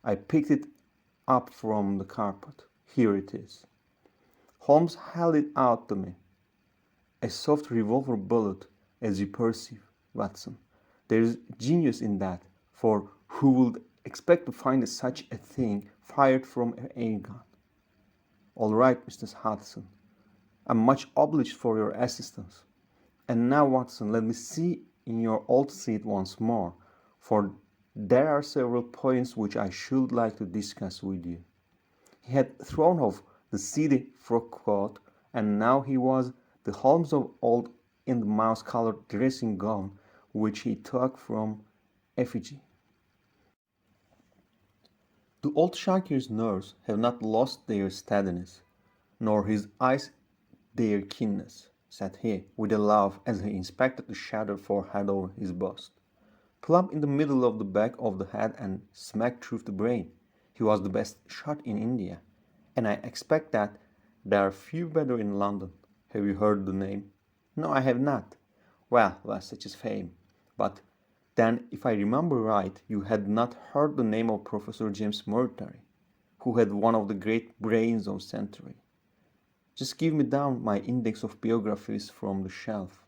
I picked it up from the carpet. Here it is. Holmes held it out to me. A soft revolver bullet, as you perceive, Watson. There is genius in that, for who would expect to find such a thing fired from an air gun? All right, Mr. Hudson. I'm much obliged for your assistance. And now, Watson, let me see in your old seat once more, for there are several points which I should like to discuss with you. He had thrown off the seedy frock coat, and now he was the Holmes of old in the mouse-colored dressing-gown which he took from effigy. The old Shakir's nerves have not lost their steadiness, nor his eyes their keenness. said he, with a laugh as he inspected the shattered forehead over his bust. Plump in the middle of the back of the head and smack through the brain. He was the best shot in India, and I expect that there are few better in London. Have you heard the name? No, I have not. Well, such is fame. But then, if I remember right, you had not heard the name of Professor James Murray, who had one of the great brains of the century. Just give me down my index of biographies from the shelf.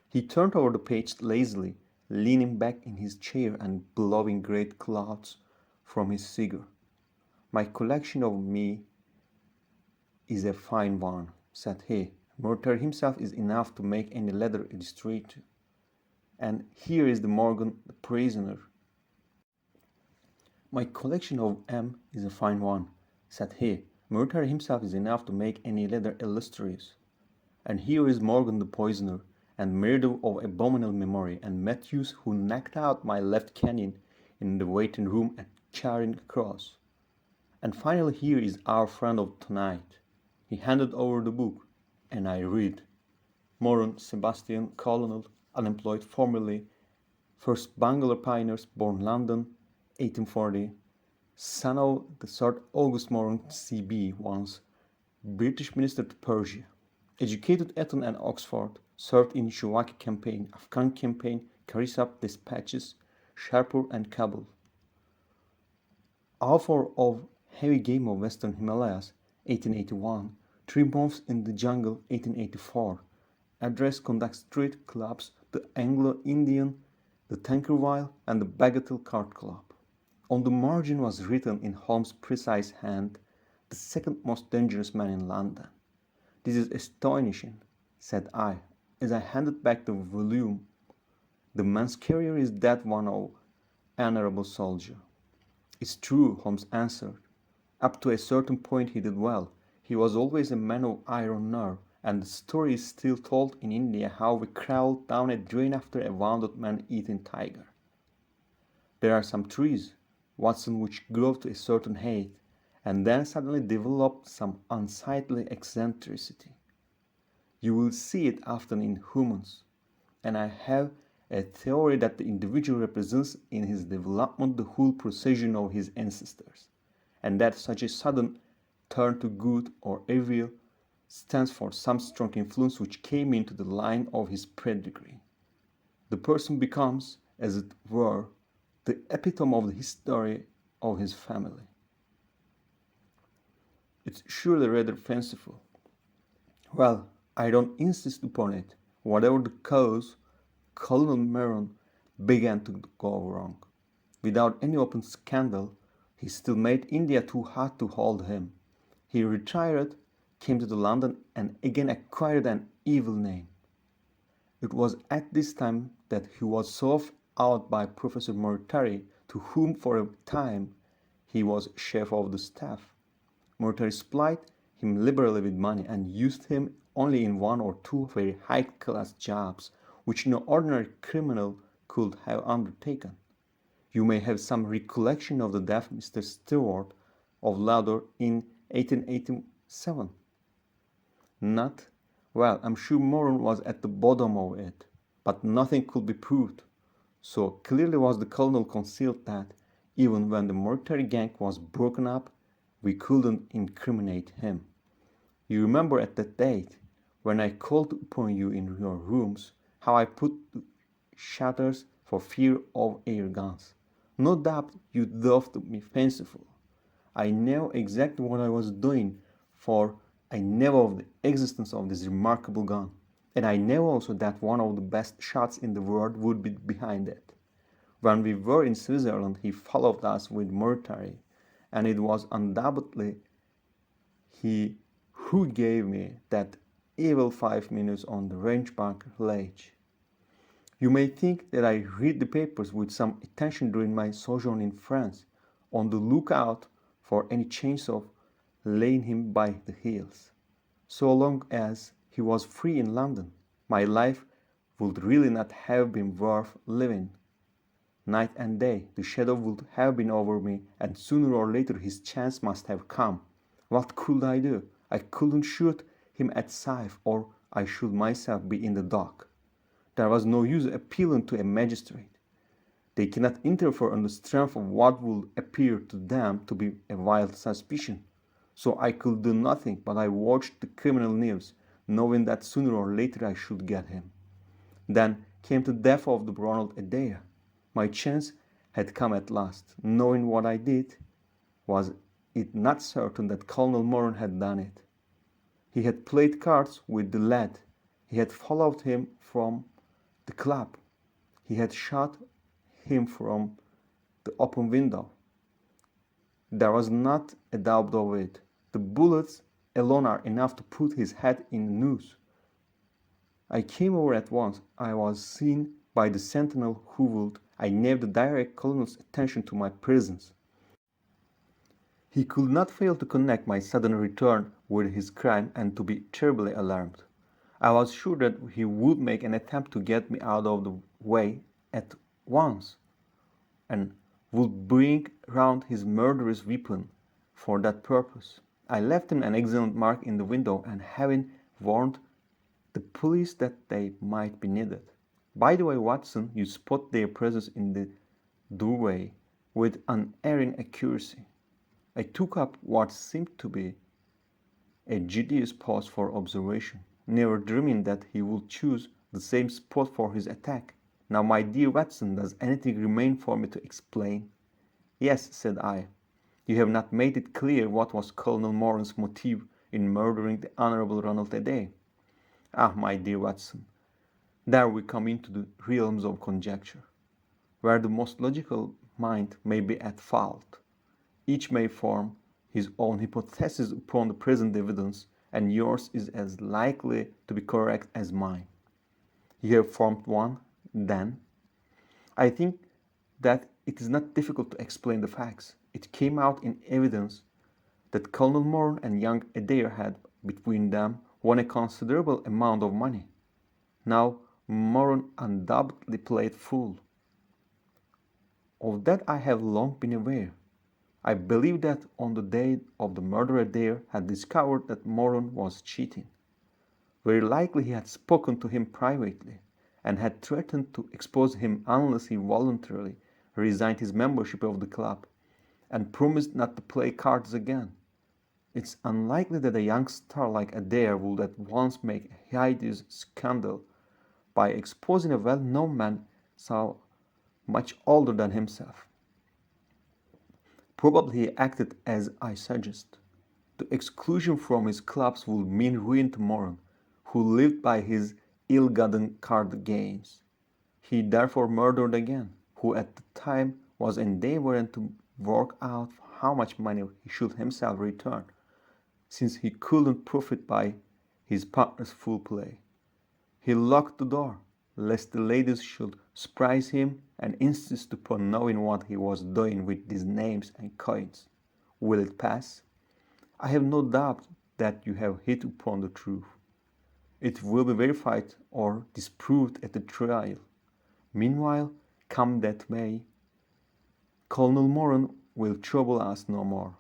He turned over the page lazily, leaning back in his chair and blowing great clouds from his cigar. My collection of me is a fine one, said he. Murray himself is enough to make any leather illustrator. And here is the Morgan the prisoner. My collection of M is a fine one, said he. Murray himself is enough to make any leather illustrious. And here is Morgan the poisoner, and Meredith of abominable memory, and Matthews who knocked out my left canyon in the waiting room at Charing Cross. And finally here is our friend of tonight. He handed over the book, and I read. Moran Sebastian, Colonel, unemployed, formerly 1st Bangalore Pioneers, born London, 1840, son of the 3rd August Moran C.B. once British Minister to Persia. Educated at Eton and Oxford, served in Shuwaki campaign, Afghan campaign, Karisab dispatches, Sherpur and Kabul. Author of Heavy Game of Western Himalayas, 1881, 3 Months in the Jungle, 1884. Address conducts street clubs, the Anglo-Indian, the Tankerville, and the Bagatelle Card Club. On the margin was written in Holmes' precise hand, the second most dangerous man in London. This is astonishing, said I, as I handed back the volume. The man's career is that one of honorable soldier. It's true, Holmes answered. Up to a certain point he did well. He was always a man of iron nerve, and the story is still told in India how we crawled down a drain after a wounded man-eating tiger. There are some trees, Watson, which grow to a certain height, and then suddenly develop some unsightly eccentricity. You will see it often in humans, and I have a theory that the individual represents in his development the whole procession of his ancestors, and that such a sudden turn to good or evil stands for some strong influence which came into the line of his pedigree. The person becomes, as it were, the epitome of the history of his family. It's surely rather fanciful. Well, I don't insist upon it. Whatever the cause, Colonel Meron began to go wrong. Without any open scandal, he still made India too hot to hold him. He retired, came to London, and again acquired an evil name. It was at this time that he was sought out by Professor Murray, to whom for a time he was chief of the staff. Murray supplied him liberally with money and used him only in 1 or 2 very high-class jobs which no ordinary criminal could have undertaken. You may have some recollection of the death of Mr. Stewart of Lauder in 1887. Not? Well, I'm sure Moran was at the bottom of it, but nothing could be proved. So clearly was the colonel concealed that, even when the Murray gang was broken up, we couldn't incriminate him. You remember at that date, when I called upon you in your rooms, how I put the shutters for fear of air guns. No doubt you thought me fanciful. I knew exactly what I was doing, for I knew of the existence of this remarkable gun, and I knew also that one of the best shots in the world would be behind it. When we were in Switzerland, he followed us with Murray, and it was undoubtedly he who gave me that evil 5 minutes on the Rangebank ledge. You may think that I read the papers with some attention during my sojourn in France, on the lookout for any chance of laying him by the heels. So long as he was free in London, my life would really not have been worth living. Night and day, the shadow would have been over me, and sooner or later his chance must have come. What could I do? I couldn't shoot him at sight or I should myself be in the dock. There was no use appealing to a magistrate. They cannot interfere on the strength of what would appear to them to be a wild suspicion. So I could do nothing, but I watched the criminal news, knowing that sooner or later I should get him. Then came the death of the Ronald Adair. My chance had come at last. Knowing what I did, was it not certain that Colonel Moran had done it? He had played cards with the lad. He had followed him from the club. He had shot him from the open window. There was not a doubt of it. The bullets alone are enough to put his head in the noose. I came over at once. I was seen by the sentinel who would, I knew, direct Colonel's attention to my presence. He could not fail to connect my sudden return with his crime and to be terribly alarmed. I was sure that he would make an attempt to get me out of the way at once, and would bring round his murderous weapon for that purpose. I left him an excellent mark in the window, and having warned the police that they might be needed. By the way, Watson, you spot their presence in the doorway with unerring accuracy. I took up what seemed to be a judicious pause for observation, never dreaming that he would choose the same spot for his attack. Now, my dear Watson, does anything remain for me to explain? Yes, said I. You have not made it clear what was Colonel Moran's motive in murdering the Honourable Ronald Adair. Ah, my dear Watson, there we come into the realms of conjecture, where the most logical mind may be at fault. Each may form his own hypothesis upon the present evidence, and yours is as likely to be correct as mine. You have formed one, then? I think that it is not difficult to explain the facts. It came out in evidence that Colonel Moran and young Adair had, between them, won a considerable amount of money. Now, Moran undoubtedly played fool. Of that I have long been aware. I believe that on the day of the murder Adair had discovered that Moran was cheating. Very likely he had spoken to him privately, and had threatened to expose him unless he voluntarily resigned his membership of the club, and promised not to play cards again. It's unlikely that a young star like Adair would at once make a hideous scandal by exposing a well-known man so much older than himself. Probably he acted as I suggest. The exclusion from his clubs would mean ruin to Moran, who lived by his ill-gotten card gains. He therefore murdered again, who at the time was endeavoring to work out how much money he should himself return, since he couldn't profit by his partner's foul play. He locked the door, lest the ladies should surprise him and insist upon knowing what he was doing with these names and coins. Will it pass? I have no doubt that you have hit upon the truth. It will be verified or disproved at the trial. Meanwhile, come that may, Colonel Moran will trouble us no more.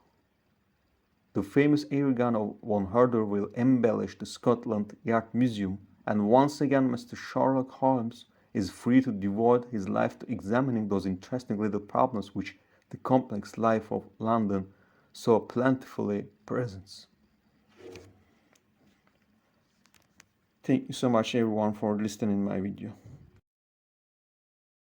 The famous air gun of Von Herder will embellish the Scotland Yard Museum, and once again Mr. Sherlock Holmes is free to devote his life to examining those interesting little problems which the complex life of London so plentifully presents. Thank you so much everyone for listening to my video.